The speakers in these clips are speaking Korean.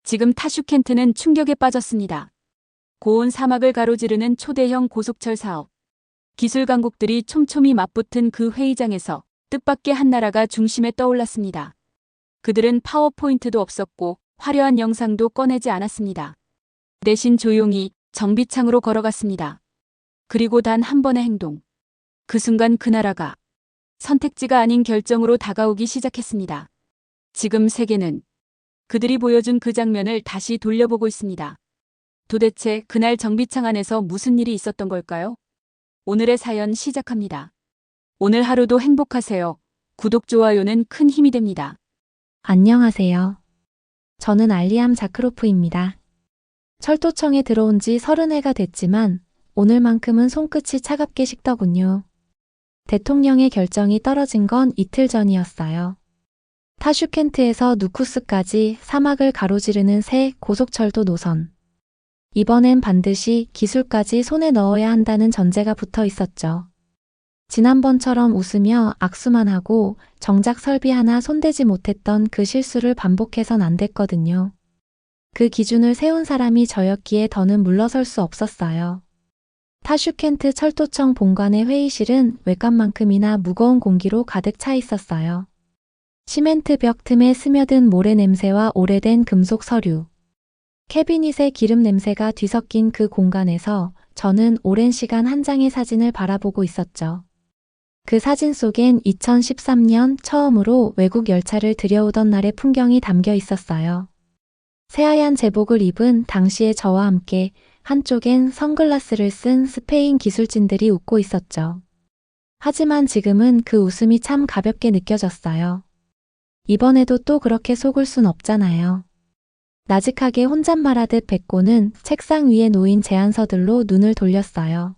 지금 타슈켄트는 충격에 빠졌습니다. 고온 사막을 가로지르는 초대형 고속철 사업. 기술 강국들이 촘촘히 맞붙은 그 회의장에서 뜻밖의 한 나라가 중심에 떠올랐습니다. 그들은 파워포인트도 없었고 화려한 영상도 꺼내지 않았습니다. 대신 조용히 정비창으로 걸어갔습니다. 그리고 단 한 번의 행동. 그 순간 그 나라가 선택지가 아닌 결정으로 다가오기 시작했습니다. 지금 세계는 그들이 보여준 그 장면을 다시 돌려보고 있습니다. 도대체 그날 정비창 안에서 무슨 일이 있었던 걸까요? 오늘의 사연 시작합니다. 오늘 하루도 행복하세요. 구독, 좋아요는 큰 힘이 됩니다. 안녕하세요. 저는 알리암 자크로프입니다. 철도청에 들어온 지 30해가 됐지만 오늘만큼은 손끝이 차갑게 식더군요. 대통령의 결정이 떨어진 건 이틀 전이었어요. 타슈켄트에서 누쿠스까지 사막을 가로지르는 새 고속철도 노선. 이번엔 반드시 기술까지 손에 넣어야 한다는 전제가 붙어 있었죠. 지난번처럼 웃으며 악수만 하고 정작 설비 하나 손대지 못했던 그 실수를 반복해선 안 됐거든요. 그 기준을 세운 사람이 저였기에 더는 물러설 수 없었어요. 타슈켄트 철도청 본관의 회의실은 외관만큼이나 무거운 공기로 가득 차 있었어요. 시멘트 벽 틈에 스며든 모래 냄새와 오래된 금속 서류. 캐비닛의 기름 냄새가 뒤섞인 그 공간에서 저는 오랜 시간 한 장의 사진을 바라보고 있었죠. 그 사진 속엔 2013년 처음으로 외국 열차를 들여오던 날의 풍경이 담겨 있었어요. 새하얀 제복을 입은 당시의 저와 함께 한쪽엔 선글라스를 쓴 스페인 기술진들이 웃고 있었죠. 하지만 지금은 그 웃음이 참 가볍게 느껴졌어요. 이번에도 또 그렇게 속을 순 없잖아요. 나직하게 혼잣말하듯 뱉고는 책상 위에 놓인 제안서들로 눈을 돌렸어요.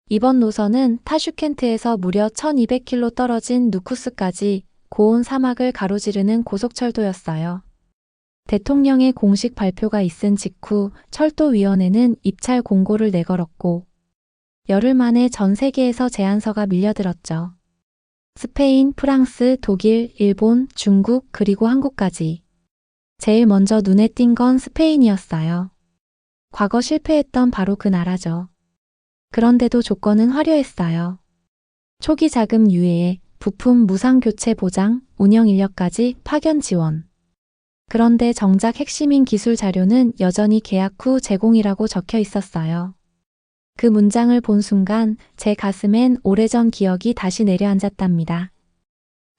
이번 노선은 타슈켄트에서 무려 1200km 떨어진 누쿠스까지 고온 사막을 가로지르는 고속철도였어요. 대통령의 공식 발표가 있은 직후 철도위원회는 입찰 공고를 내걸었고 열흘 만에 전 세계에서 제안서가 밀려들었죠. 스페인, 프랑스, 독일, 일본, 중국 그리고 한국까지. 제일 먼저 눈에 띈 건 스페인이었어요. 과거 실패했던 바로 그 나라죠. 그런데도 조건은 화려했어요. 초기 자금 유예, 부품 무상 교체 보장, 운영 인력까지 파견 지원. 그런데 정작 핵심인 기술 자료는 여전히 계약 후 제공이라고 적혀 있었어요. 그 문장을 본 순간 제 가슴엔 오래전 기억이 다시 내려앉았답니다.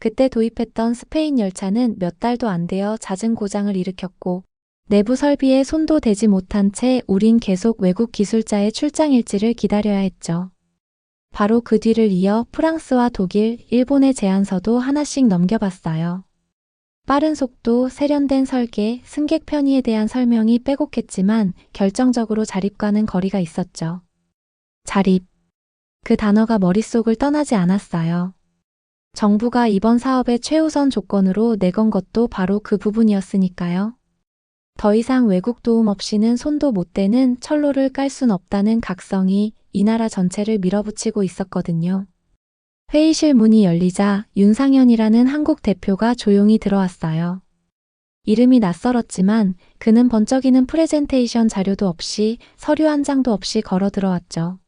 그때 도입했던 스페인 열차는 몇 달도 안 되어 잦은 고장을 일으켰고 내부 설비에 손도 대지 못한 채 우린 계속 외국 기술자의 출장 일지를 기다려야 했죠. 바로 그 뒤를 이어 프랑스와 독일, 일본의 제안서도 하나씩 넘겨봤어요. 빠른 속도, 세련된 설계, 승객 편의에 대한 설명이 빼곡했지만 결정적으로 자립과는 거리가 있었죠. 자립. 그 단어가 머릿속을 떠나지 않았어요. 정부가 이번 사업의 최우선 조건으로 내건 것도 바로 그 부분이었으니까요. 더 이상 외국 도움 없이는 손도 못 대는 철로를 깔 순 없다는 각성이 이 나라 전체를 밀어붙이고 있었거든요. 회의실 문이 열리자 윤상현이라는 한국 대표가 조용히 들어왔어요. 이름이 낯설었지만 그는 번쩍이는 프레젠테이션 자료도 없이 서류 한 장도 없이 걸어 들어왔죠.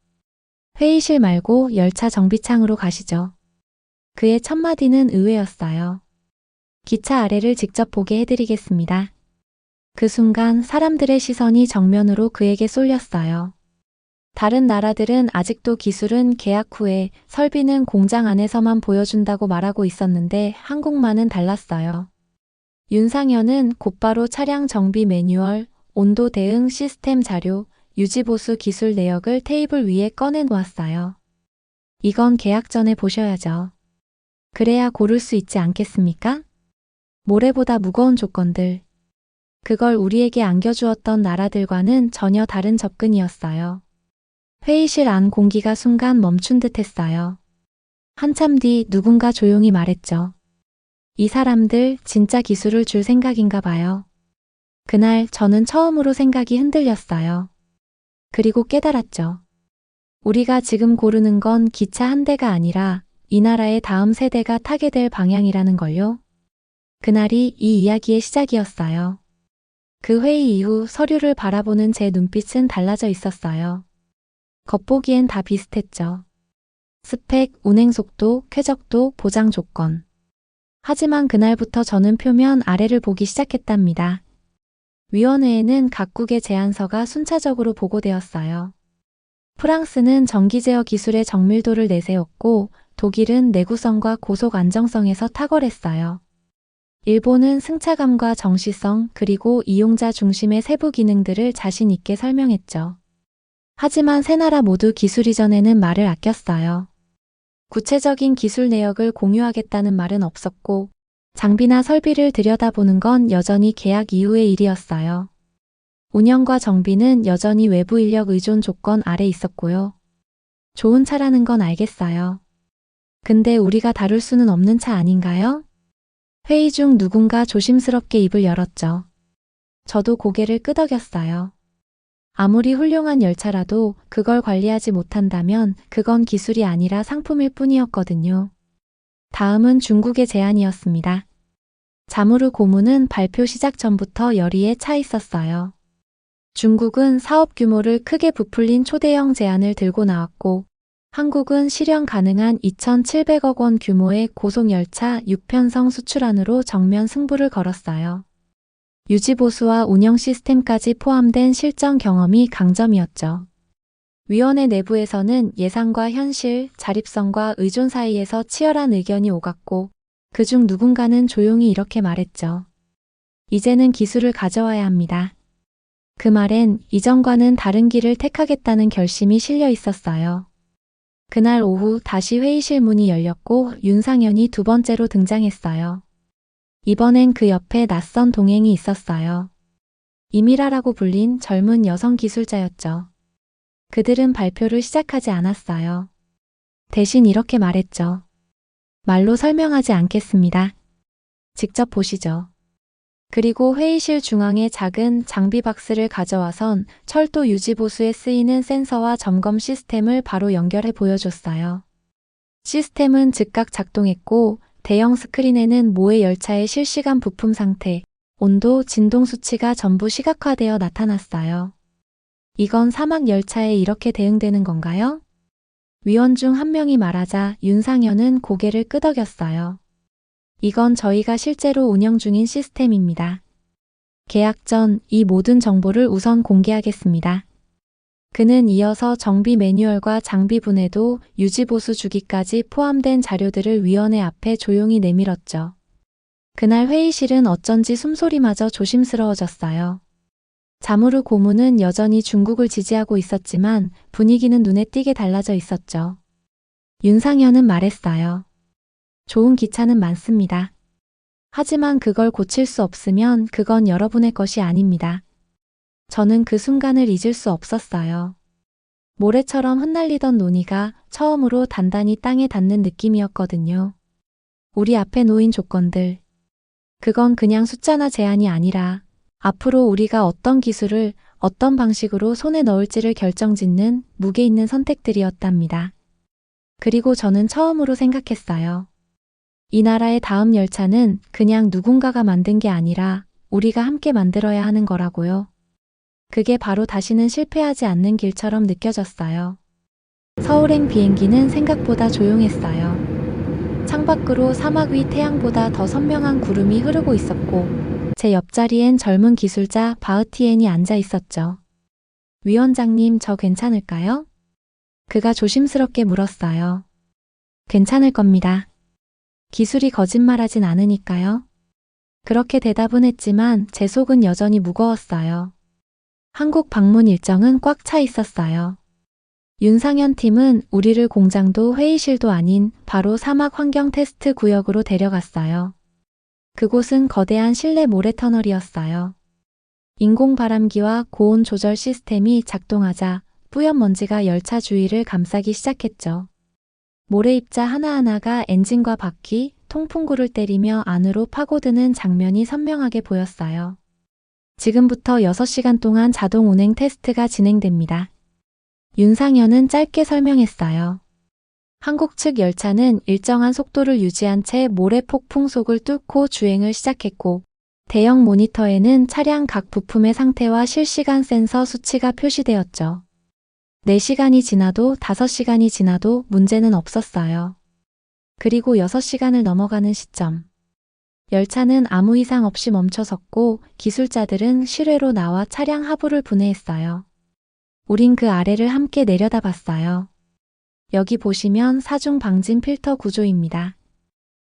회의실 말고 열차 정비창으로 가시죠. 그의 첫 마디는 의외였어요. 기차 아래를 직접 보게 해드리겠습니다. 그 순간 사람들의 시선이 정면으로 그에게 쏠렸어요. 다른 나라들은 아직도 기술은 계약 후에 설비는 공장 안에서만 보여준다고 말하고 있었는데 한국만은 달랐어요. 윤상현은 곧바로 차량 정비 매뉴얼, 온도 대응 시스템 자료, 유지보수 기술 내역을 테이블 위에 꺼내 놓았어요. 이건 계약 전에 보셔야죠. 그래야 고를 수 있지 않겠습니까? 모래보다 무거운 조건들. 그걸 우리에게 안겨주었던 나라들과는 전혀 다른 접근이었어요. 회의실 안 공기가 순간 멈춘 듯 했어요. 한참 뒤 누군가 조용히 말했죠. 이 사람들 진짜 기술을 줄 생각인가 봐요. 그날 저는 처음으로 생각이 흔들렸어요. 그리고 깨달았죠. 우리가 지금 고르는 건 기차 한 대가 아니라 이 나라의 다음 세대가 타게 될 방향이라는 걸요. 그날이 이 이야기의 시작이었어요. 그 회의 이후 서류를 바라보는 제 눈빛은 달라져 있었어요. 겉보기엔 다 비슷했죠. 스펙, 운행 속도, 쾌적도, 보장 조건. 하지만 그날부터 저는 표면 아래를 보기 시작했답니다. 위원회에는 각국의 제안서가 순차적으로 보고되었어요. 프랑스는 전기 제어 기술의 정밀도를 내세웠고, 독일은 내구성과 고속 안정성에서 탁월했어요. 일본은 승차감과 정시성 그리고 이용자 중심의 세부 기능들을 자신 있게 설명했죠. 하지만 세 나라 모두 기술 이전에는 말을 아꼈어요. 구체적인 기술 내역을 공유하겠다는 말은 없었고, 장비나 설비를 들여다보는 건 여전히 계약 이후의 일이었어요. 운영과 정비는 여전히 외부 인력 의존 조건 아래 있었고요. 좋은 차라는 건 알겠어요. 근데 우리가 다룰 수는 없는 차 아닌가요? 회의 중 누군가 조심스럽게 입을 열었죠. 저도 고개를 끄덕였어요. 아무리 훌륭한 열차라도 그걸 관리하지 못한다면 그건 기술이 아니라 상품일 뿐이었거든요. 다음은 중국의 제안이었습니다. 자무르 고문은 발표 시작 전부터 열의에 차 있었어요. 중국은 사업 규모를 크게 부풀린 초대형 제안을 들고 나왔고, 한국은 실현 가능한 2,700억 원 규모의 고속열차 6편성 수출안으로 정면 승부를 걸었어요. 유지보수와 운영 시스템까지 포함된 실전 경험이 강점이었죠. 위원회 내부에서는 예상과 현실, 자립성과 의존 사이에서 치열한 의견이 오갔고, 그중 누군가는 조용히 이렇게 말했죠. 이제는 기술을 가져와야 합니다. 그 말엔 이전과는 다른 길을 택하겠다는 결심이 실려 있었어요. 그날 오후 다시 회의실 문이 열렸고 윤상현이 두 번째로 등장했어요. 이번엔 그 옆에 낯선 동행이 있었어요. 이미라라고 불린 젊은 여성 기술자였죠. 그들은 발표를 시작하지 않았어요. 대신 이렇게 말했죠. 말로 설명하지 않겠습니다. 직접 보시죠. 그리고 회의실 중앙에 작은 장비 박스를 가져와선 철도 유지보수에 쓰이는 센서와 점검 시스템을 바로 연결해 보여줬어요. 시스템은 즉각 작동했고 대형 스크린에는 모의 열차의 실시간 부품 상태, 온도, 진동 수치가 전부 시각화되어 나타났어요. 이건 사막 열차에 이렇게 대응되는 건가요? 위원 중 한 명이 말하자 윤상현은 고개를 끄덕였어요. 이건 저희가 실제로 운영 중인 시스템입니다. 계약 전 이 모든 정보를 우선 공개하겠습니다. 그는 이어서 정비 매뉴얼과 장비 분해도 유지보수 주기까지 포함된 자료들을 위원회 앞에 조용히 내밀었죠. 그날 회의실은 어쩐지 숨소리마저 조심스러워졌어요. 자무르 고문은 여전히 중국을 지지하고 있었지만 분위기는 눈에 띄게 달라져 있었죠. 윤상현은 말했어요. 좋은 기차는 많습니다. 하지만 그걸 고칠 수 없으면 그건 여러분의 것이 아닙니다. 저는 그 순간을 잊을 수 없었어요. 모래처럼 흩날리던 논의가 처음으로 단단히 땅에 닿는 느낌이었거든요. 우리 앞에 놓인 조건들. 그건 그냥 숫자나 제한이 아니라 앞으로 우리가 어떤 기술을 어떤 방식으로 손에 넣을지를 결정짓는 무게 있는 선택들이었답니다. 그리고 저는 처음으로 생각했어요. 이 나라의 다음 열차는 그냥 누군가가 만든 게 아니라 우리가 함께 만들어야 하는 거라고요. 그게 바로 다시는 실패하지 않는 길처럼 느껴졌어요. 서울행 비행기는 생각보다 조용했어요. 창밖으로 사막 위 태양보다 더 선명한 구름이 흐르고 있었고 제 옆자리엔 젊은 기술자 바흐티엔이 앉아 있었죠. 위원장님, 저 괜찮을까요? 그가 조심스럽게 물었어요. 괜찮을 겁니다. 기술이 거짓말하진 않으니까요. 그렇게 대답은 했지만 제 속은 여전히 무거웠어요. 한국 방문 일정은 꽉 차 있었어요. 윤상현 팀은 우리를 공장도 회의실도 아닌 바로 사막 환경 테스트 구역으로 데려갔어요. 그곳은 거대한 실내 모래터널이었어요. 인공바람기와 고온 조절 시스템이 작동하자 뿌연 먼지가 열차 주위를 감싸기 시작했죠. 모래 입자 하나하나가 엔진과 바퀴, 통풍구를 때리며 안으로 파고드는 장면이 선명하게 보였어요. 지금부터 6시간 동안 자동 운행 테스트가 진행됩니다. 윤상현은 짧게 설명했어요. 한국 측 열차는 일정한 속도를 유지한 채 모래 폭풍 속을 뚫고 주행을 시작했고 대형 모니터에는 차량 각 부품의 상태와 실시간 센서 수치가 표시되었죠. 4시간이 지나도 5시간이 지나도 문제는 없었어요. 그리고 6시간을 넘어가는 시점. 열차는 아무 이상 없이 멈춰섰고 기술자들은 실외로 나와 차량 하부를 분해했어요. 우린 그 아래를 함께 내려다봤어요. 여기 보시면 사중 방진 필터 구조입니다.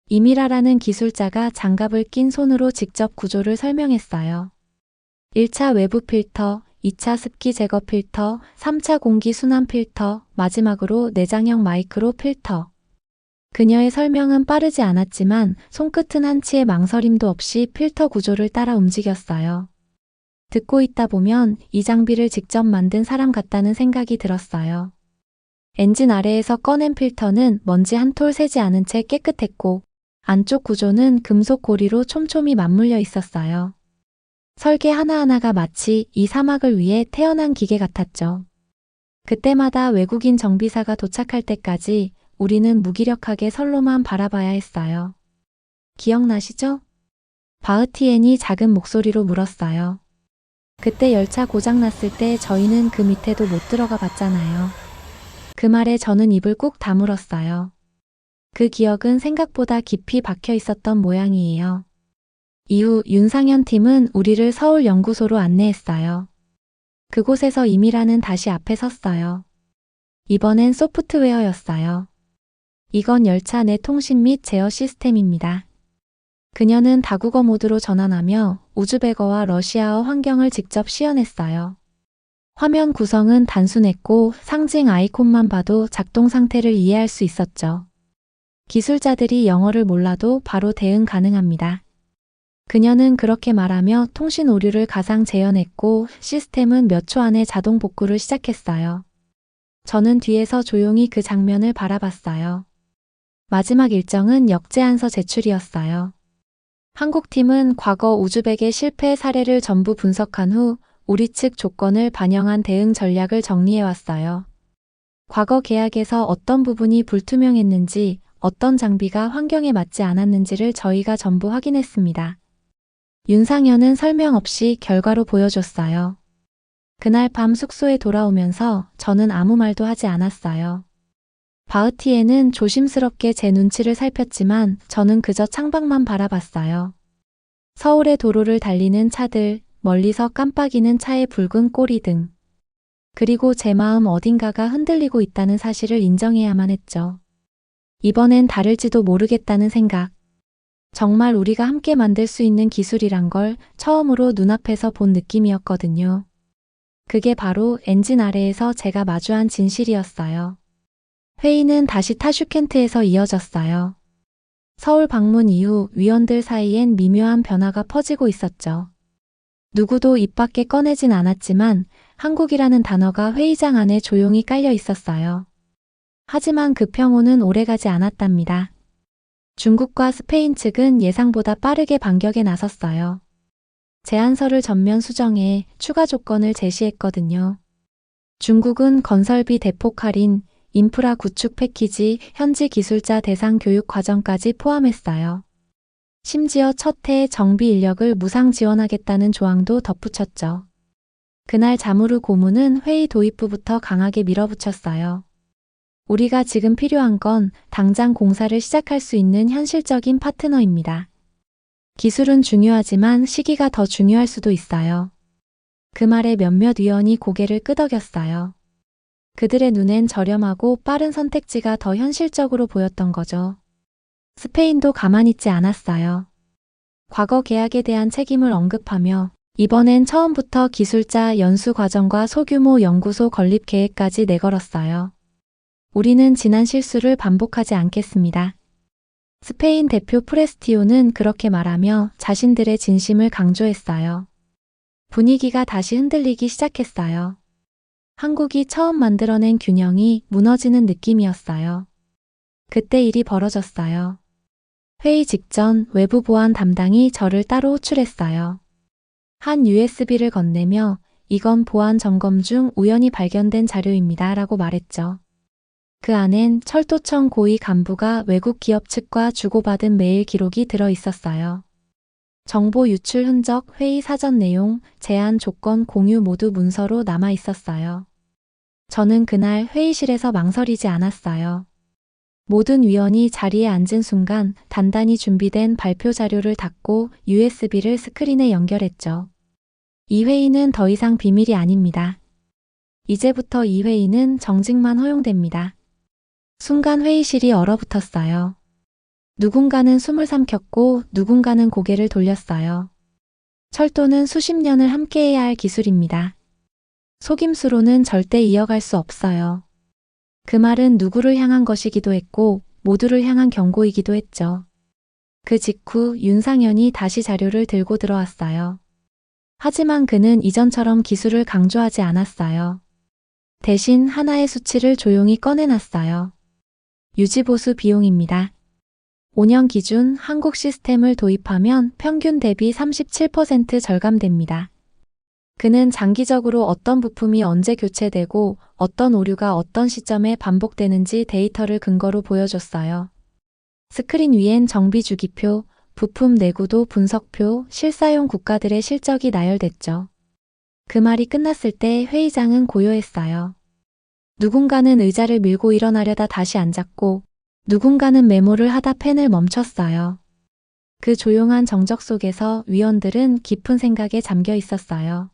이미라라는 기술자가 장갑을 낀 손으로 직접 구조를 설명했어요. 1차 외부 필터, 2차 습기 제거 필터, 3차 공기 순환 필터, 마지막으로 내장형 마이크로 필터. 그녀의 설명은 빠르지 않았지만 손끝은 한치의 망설임도 없이 필터 구조를 따라 움직였어요. 듣고 있다 보면 이 장비를 직접 만든 사람 같다는 생각이 들었어요. 엔진 아래에서 꺼낸 필터는 먼지 한 톨 새지 않은 채 깨끗했고 안쪽 구조는 금속 고리로 촘촘히 맞물려 있었어요. 설계 하나하나가 마치 이 사막을 위해 태어난 기계 같았죠. 그때마다 외국인 정비사가 도착할 때까지 우리는 무기력하게 선로만 바라봐야 했어요. 기억나시죠? 바흐티엔이 작은 목소리로 물었어요. 그때 열차 고장났을 때 저희는 그 밑에도 못 들어가 봤잖아요. 그 말에 저는 입을 꾹 다물었어요. 그 기억은 생각보다 깊이 박혀 있었던 모양이에요. 이후 윤상현 팀은 우리를 서울 연구소로 안내했어요. 그곳에서 이미라는 다시 앞에 섰어요. 이번엔 소프트웨어였어요. 이건 열차 내 통신 및 제어 시스템입니다. 그녀는 다국어 모드로 전환하며 우즈베거와 러시아어 환경을 직접 시연했어요. 화면 구성은 단순했고 상징 아이콘만 봐도 작동 상태를 이해할 수 있었죠. 기술자들이 영어를 몰라도 바로 대응 가능합니다. 그녀는 그렇게 말하며 통신 오류를 가상 재현했고 시스템은 몇 초 안에 자동 복구를 시작했어요. 저는 뒤에서 조용히 그 장면을 바라봤어요. 마지막 일정은 역제안서 제출이었어요. 한국팀은 과거 우즈벡의 실패 사례를 전부 분석한 후 우리 측 조건을 반영한 대응 전략을 정리해왔어요. 과거 계약에서 어떤 부분이 불투명했는지, 어떤 장비가 환경에 맞지 않았는지를 저희가 전부 확인했습니다. 윤상현은 설명 없이 결과로 보여줬어요. 그날 밤 숙소에 돌아오면서 저는 아무 말도 하지 않았어요. 바흐티에는 조심스럽게 제 눈치를 살폈지만 저는 그저 창밖만 바라봤어요. 서울의 도로를 달리는 차들, 멀리서 깜빡이는 차의 붉은 꼬리등. 그리고 제 마음 어딘가가 흔들리고 있다는 사실을 인정해야만 했죠. 이번엔 다를지도 모르겠다는 생각. 정말 우리가 함께 만들 수 있는 기술이란 걸 처음으로 눈앞에서 본 느낌이었거든요. 그게 바로 엔진 아래에서 제가 마주한 진실이었어요. 회의는 다시 타슈켄트에서 이어졌어요. 서울 방문 이후 위원들 사이엔 미묘한 변화가 퍼지고 있었죠. 누구도 입 밖에 꺼내진 않았지만 한국이라는 단어가 회의장 안에 조용히 깔려 있었어요. 하지만 그 평온은 오래가지 않았답니다. 중국과 스페인 측은 예상보다 빠르게 반격에 나섰어요. 제안서를 전면 수정해 추가 조건을 제시했거든요. 중국은 건설비 대폭 할인, 인프라 구축 패키지, 현지 기술자 대상 교육 과정까지 포함했어요. 심지어 첫 해의 정비 인력을 무상 지원하겠다는 조항도 덧붙였죠. 그날 자무르 고문은 회의 도입부부터 강하게 밀어붙였어요. 우리가 지금 필요한 건 당장 공사를 시작할 수 있는 현실적인 파트너입니다. 기술은 중요하지만 시기가 더 중요할 수도 있어요. 그 말에 몇몇 위원이 고개를 끄덕였어요. 그들의 눈엔 저렴하고 빠른 선택지가 더 현실적으로 보였던 거죠. 스페인도 가만히 있지 않았어요. 과거 계약에 대한 책임을 언급하며 이번엔 처음부터 기술자 연수 과정과 소규모 연구소 건립 계획까지 내걸었어요. 우리는 지난 실수를 반복하지 않겠습니다. 스페인 대표 프레스티오는 그렇게 말하며 자신들의 진심을 강조했어요. 분위기가 다시 흔들리기 시작했어요. 한국이 처음 만들어낸 균형이 무너지는 느낌이었어요. 그때 일이 벌어졌어요. 회의 직전 외부 보안 담당이 저를 따로 호출했어요. 한 USB를 건네며 이건 보안 점검 중 우연히 발견된 자료입니다 라고 말했죠. 그 안엔 철도청 고위 간부가 외국 기업 측과 주고받은 메일 기록이 들어 있었어요. 정보 유출 흔적, 회의 사전 내용, 제안 조건 공유 모두 문서로 남아 있었어요. 저는 그날 회의실에서 망설이지 않았어요. 모든 위원이 자리에 앉은 순간 단단히 준비된 발표 자료를 닫고 USB를 스크린에 연결했죠. 이 회의는 더 이상 비밀이 아닙니다. 이제부터 이 회의는 정직만 허용됩니다. 순간 회의실이 얼어붙었어요. 누군가는 숨을 삼켰고 누군가는 고개를 돌렸어요. 철도는 수십 년을 함께해야 할 기술입니다. 속임수로는 절대 이어갈 수 없어요. 그 말은 누구를 향한 것이기도 했고 모두를 향한 경고이기도 했죠. 그 직후 윤상현이 다시 자료를 들고 들어왔어요. 하지만 그는 이전처럼 기술을 강조하지 않았어요. 대신 하나의 수치를 조용히 꺼내놨어요. 유지보수 비용입니다. 5년 기준 한국 시스템을 도입하면 평균 대비 37% 절감됩니다. 그는 장기적으로 어떤 부품이 언제 교체되고 어떤 오류가 어떤 시점에 반복되는지 데이터를 근거로 보여줬어요. 스크린 위엔 정비 주기표, 부품 내구도 분석표, 실사용 국가들의 실적이 나열됐죠. 그 말이 끝났을 때 회의장은 고요했어요. 누군가는 의자를 밀고 일어나려다 다시 앉았고 누군가는 메모를 하다 펜을 멈췄어요. 그 조용한 정적 속에서 위원들은 깊은 생각에 잠겨 있었어요.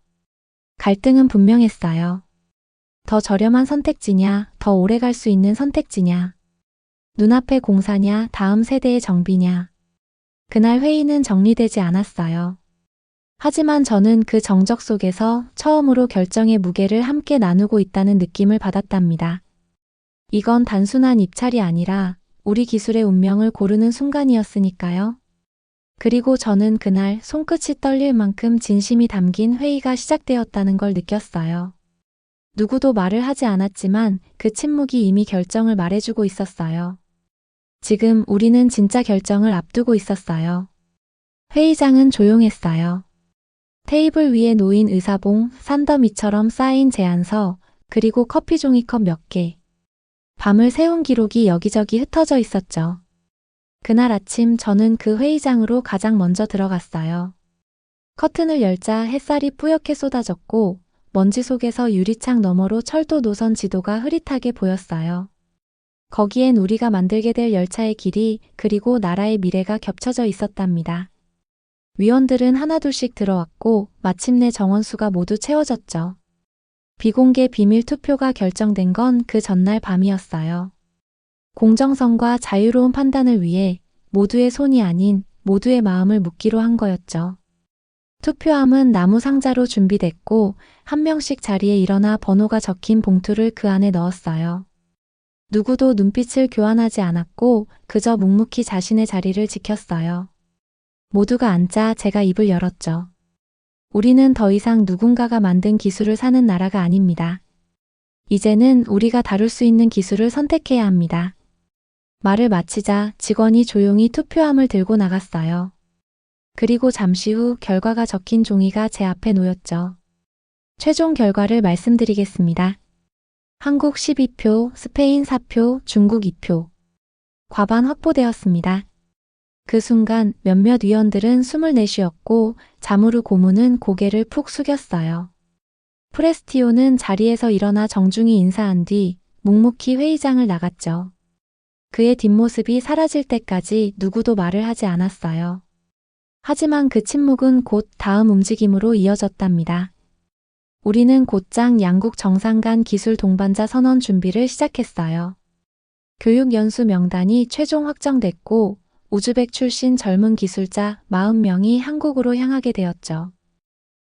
갈등은 분명했어요. 더 저렴한 선택지냐, 더 오래 갈 수 있는 선택지냐, 눈앞의 공사냐, 다음 세대의 정비냐. 그날 회의는 정리되지 않았어요. 하지만 저는 그 정적 속에서 처음으로 결정의 무게를 함께 나누고 있다는 느낌을 받았답니다. 이건 단순한 입찰이 아니라 우리 기술의 운명을 고르는 순간이었으니까요. 그리고 저는 그날 손끝이 떨릴 만큼 진심이 담긴 회의가 시작되었다는 걸 느꼈어요. 누구도 말을 하지 않았지만 그 침묵이 이미 결정을 말해주고 있었어요. 지금 우리는 진짜 결정을 앞두고 있었어요. 회의장은 조용했어요. 테이블 위에 놓인 의사봉, 산더미처럼 쌓인 제안서, 그리고 커피 종이컵 몇 개. 밤을 새운 기록이 여기저기 흩어져 있었죠. 그날 아침 저는 그 회의장으로 가장 먼저 들어갔어요. 커튼을 열자 햇살이 뿌옇게 쏟아졌고 먼지 속에서 유리창 너머로 철도 노선 지도가 흐릿하게 보였어요. 거기엔 우리가 만들게 될 열차의 길이 그리고 나라의 미래가 겹쳐져 있었답니다. 위원들은 하나둘씩 들어왔고 마침내 정원수가 모두 채워졌죠. 비공개 비밀 투표가 결정된 건 그 전날 밤이었어요. 공정성과 자유로운 판단을 위해 모두의 손이 아닌 모두의 마음을 묻기로 한 거였죠. 투표함은 나무 상자로 준비됐고 한 명씩 자리에 일어나 번호가 적힌 봉투를 그 안에 넣었어요. 누구도 눈빛을 교환하지 않았고 그저 묵묵히 자신의 자리를 지켰어요. 모두가 앉자 제가 입을 열었죠. 우리는 더 이상 누군가가 만든 기술을 사는 나라가 아닙니다. 이제는 우리가 다룰 수 있는 기술을 선택해야 합니다. 말을 마치자 직원이 조용히 투표함을 들고 나갔어요. 그리고 잠시 후 결과가 적힌 종이가 제 앞에 놓였죠. 최종 결과를 말씀드리겠습니다. 한국 12표, 스페인 4표, 중국 2표. 과반 확보되었습니다. 그 순간 몇몇 위원들은 숨을 내쉬었고 자무르 고문은 고개를 푹 숙였어요. 프레스티오는 자리에서 일어나 정중히 인사한 뒤 묵묵히 회의장을 나갔죠. 그의 뒷모습이 사라질 때까지 누구도 말을 하지 않았어요. 하지만 그 침묵은 곧 다음 움직임으로 이어졌답니다. 우리는 곧장 양국 정상 간 기술 동반자 선언 준비를 시작했어요. 교육 연수 명단이 최종 확정됐고 우즈벡 출신 젊은 기술자 40명이 한국으로 향하게 되었죠.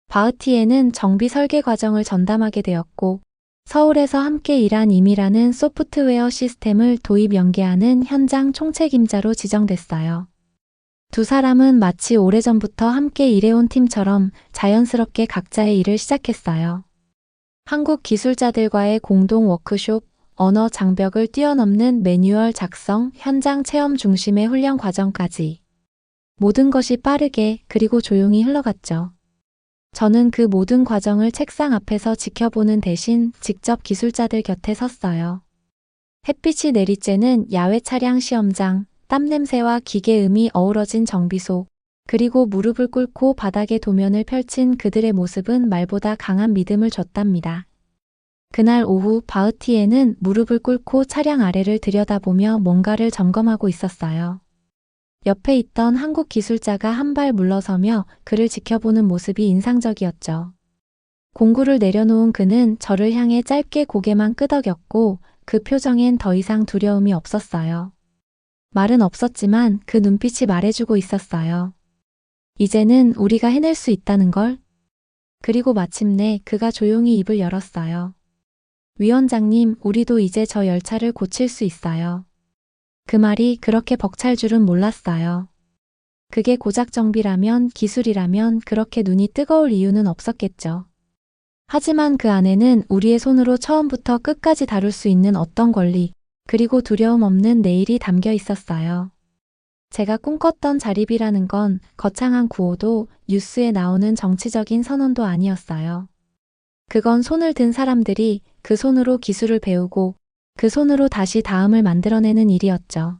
바흐티에는 정비 설계 과정을 전담하게 되었고 서울에서 함께 일한 임이라는 소프트웨어 시스템을 도입 연계하는 현장 총책임자로 지정됐어요. 두 사람은 마치 오래전부터 함께 일해온 팀처럼 자연스럽게 각자의 일을 시작했어요. 한국 기술자들과의 공동 워크숍, 언어 장벽을 뛰어넘는 매뉴얼 작성, 현장 체험 중심의 훈련 과정까지. 모든 것이 빠르게 그리고 조용히 흘러갔죠. 저는 그 모든 과정을 책상 앞에서 지켜보는 대신 직접 기술자들 곁에 섰어요. 햇빛이 내리쬐는 야외 차량 시험장, 땀 냄새와 기계음이 어우러진 정비소, 그리고 무릎을 꿇고 바닥에 도면을 펼친 그들의 모습은 말보다 강한 믿음을 줬답니다. 그날 오후 바흐티에는 무릎을 꿇고 차량 아래를 들여다보며 뭔가를 점검하고 있었어요. 옆에 있던 한국 기술자가 한 발 물러서며 그를 지켜보는 모습이 인상적이었죠. 공구를 내려놓은 그는 저를 향해 짧게 고개만 끄덕였고 그 표정엔 더 이상 두려움이 없었어요. 말은 없었지만 그 눈빛이 말해주고 있었어요. 이제는 우리가 해낼 수 있다는 걸. 그리고 마침내 그가 조용히 입을 열었어요. 위원장님, 우리도 이제 저 열차를 고칠 수 있어요. 그 말이 그렇게 벅찰 줄은 몰랐어요. 그게 고작 정비라면, 기술이라면 그렇게 눈이 뜨거울 이유는 없었겠죠. 하지만 그 안에는 우리의 손으로 처음부터 끝까지 다룰 수 있는 어떤 권리, 그리고 두려움 없는 내일이 담겨 있었어요. 제가 꿈꿨던 자립이라는 건 거창한 구호도 뉴스에 나오는 정치적인 선언도 아니었어요. 그건 손을 든 사람들이 그 손으로 기술을 배우고 그 손으로 다시 다음을 만들어내는 일이었죠.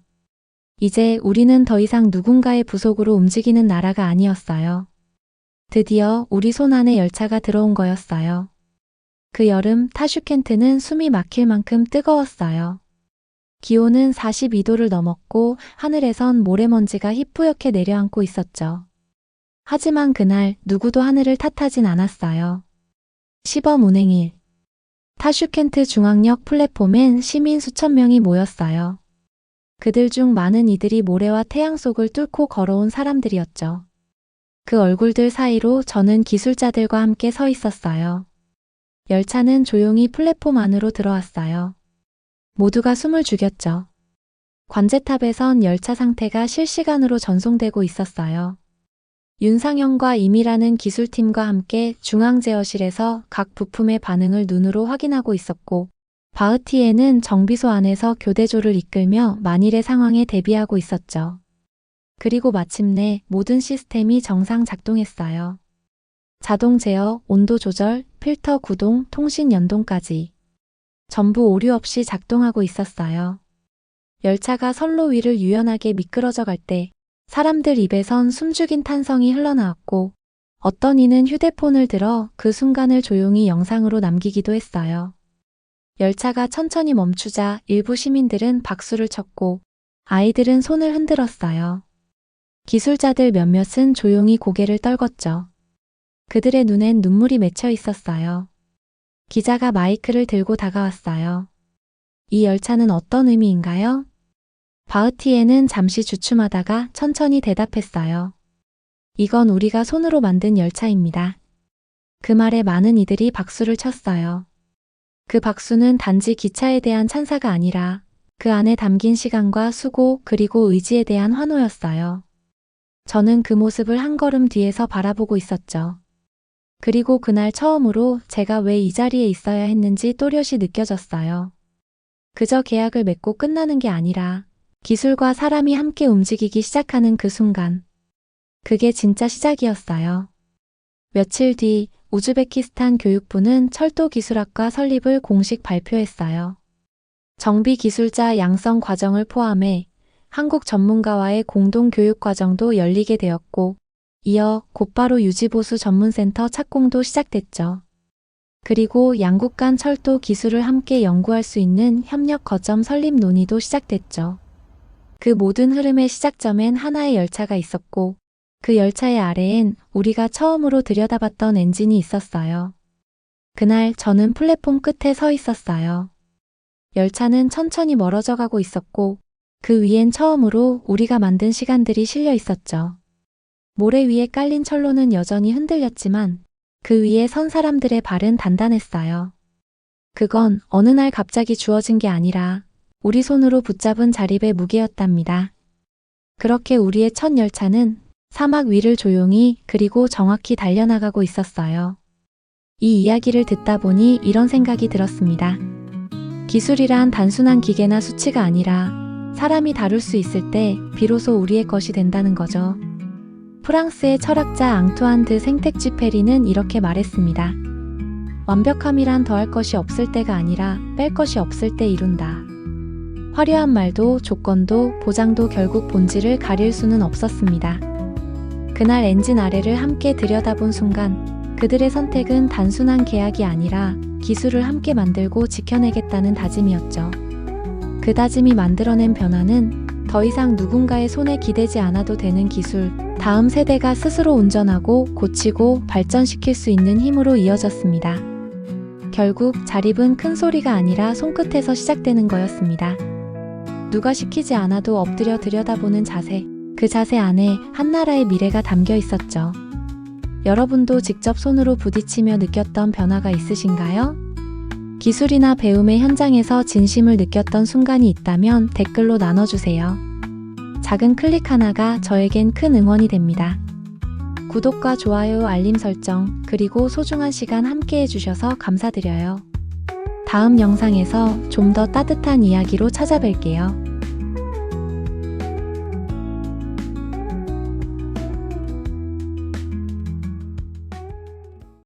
이제 우리는 더 이상 누군가의 부속으로 움직이는 나라가 아니었어요. 드디어 우리 손 안에 열차가 들어온 거였어요. 그 여름 타슈켄트는 숨이 막힐 만큼 뜨거웠어요. 기온은 42도를 넘었고 하늘에선 모래먼지가 희뿌옇게 내려앉고 있었죠. 하지만 그날 누구도 하늘을 탓하진 않았어요. 시범 운행일. 타슈켄트 중앙역 플랫폼엔 시민 수천 명이 모였어요. 그들 중 많은 이들이 모래와 태양 속을 뚫고 걸어온 사람들이었죠. 그 얼굴들 사이로 저는 기술자들과 함께 서 있었어요. 열차는 조용히 플랫폼 안으로 들어왔어요. 모두가 숨을 죽였죠. 관제탑에선 열차 상태가 실시간으로 전송되고 있었어요. 윤상현과 임이라는 기술팀과 함께 중앙제어실에서 각 부품의 반응을 눈으로 확인하고 있었고, 바흐티에는 정비소 안에서 교대조를 이끌며 만일의 상황에 대비하고 있었죠. 그리고 마침내 모든 시스템이 정상 작동했어요. 자동 제어, 온도 조절, 필터 구동, 통신 연동까지. 전부 오류 없이 작동하고 있었어요. 열차가 선로 위를 유연하게 미끄러져 갈 때 사람들 입에선 숨죽인 탄성이 흘러나왔고 어떤 이는 휴대폰을 들어 그 순간을 조용히 영상으로 남기기도 했어요. 열차가 천천히 멈추자 일부 시민들은 박수를 쳤고 아이들은 손을 흔들었어요. 기술자들 몇몇은 조용히 고개를 떨궜죠. 그들의 눈엔 눈물이 맺혀 있었어요. 기자가 마이크를 들고 다가왔어요. 이 열차는 어떤 의미인가요? 바흐티에는 잠시 주춤하다가 천천히 대답했어요. 이건 우리가 손으로 만든 열차입니다. 그 말에 많은 이들이 박수를 쳤어요. 그 박수는 단지 기차에 대한 찬사가 아니라 그 안에 담긴 시간과 수고 그리고 의지에 대한 환호였어요. 저는 그 모습을 한 걸음 뒤에서 바라보고 있었죠. 그리고 그날 처음으로 제가 왜 이 자리에 있어야 했는지 또렷이 느껴졌어요. 그저 계약을 맺고 끝나는 게 아니라 기술과 사람이 함께 움직이기 시작하는 그 순간. 그게 진짜 시작이었어요. 며칠 뒤 우즈베키스탄 교육부는 철도기술학과 설립을 공식 발표했어요. 정비기술자 양성 과정을 포함해 한국 전문가와의 공동 교육 과정도 열리게 되었고 이어 곧바로 유지보수 전문센터 착공도 시작됐죠. 그리고 양국 간 철도 기술을 함께 연구할 수 있는 협력 거점 설립 논의도 시작됐죠. 그 모든 흐름의 시작점엔 하나의 열차가 있었고 그 열차의 아래엔 우리가 처음으로 들여다봤던 엔진이 있었어요. 그날 저는 플랫폼 끝에 서 있었어요. 열차는 천천히 멀어져 가고 있었고 그 위엔 처음으로 우리가 만든 시간들이 실려 있었죠. 모래 위에 깔린 철로는 여전히 흔들렸지만 그 위에 선 사람들의 발은 단단했어요. 그건 어느 날 갑자기 주어진 게 아니라 우리 손으로 붙잡은 자립의 무게였답니다. 그렇게 우리의 첫 열차는 사막 위를 조용히 그리고 정확히 달려나가고 있었어요. 이 이야기를 듣다 보니 이런 생각이 들었습니다. 기술이란 단순한 기계나 수치가 아니라 사람이 다룰 수 있을 때 비로소 우리의 것이 된다는 거죠. 프랑스의 철학자 앙투안 드 생텍쥐페리는 이렇게 말했습니다. 완벽함이란 더할 것이 없을 때가 아니라 뺄 것이 없을 때 이룬다. 화려한 말도 조건도 보장도 결국 본질을 가릴 수는 없었습니다. 그날 엔진 아래를 함께 들여다본 순간 그들의 선택은 단순한 계약이 아니라 기술을 함께 만들고 지켜내겠다는 다짐이었죠. 그 다짐이 만들어낸 변화는 더 이상 누군가의 손에 기대지 않아도 되는 기술, 다음 세대가 스스로 운전하고 고치고 발전시킬 수 있는 힘으로 이어졌습니다. 결국 자립은 큰 소리가 아니라 손끝에서 시작되는 거였습니다. 누가 시키지 않아도 엎드려 들여다보는 자세, 그 자세 안에 한 나라의 미래가 담겨 있었죠. 여러분도 직접 손으로 부딪히며 느꼈던 변화가 있으신가요? 기술이나 배움의 현장에서 진심을 느꼈던 순간이 있다면 댓글로 나눠주세요. 작은 클릭 하나가 저에겐 큰 응원이 됩니다. 구독과 좋아요, 알림 설정, 그리고 소중한 시간 함께 해주셔서 감사드려요. 다음 영상에서 좀 더 따뜻한 이야기로 찾아뵐게요.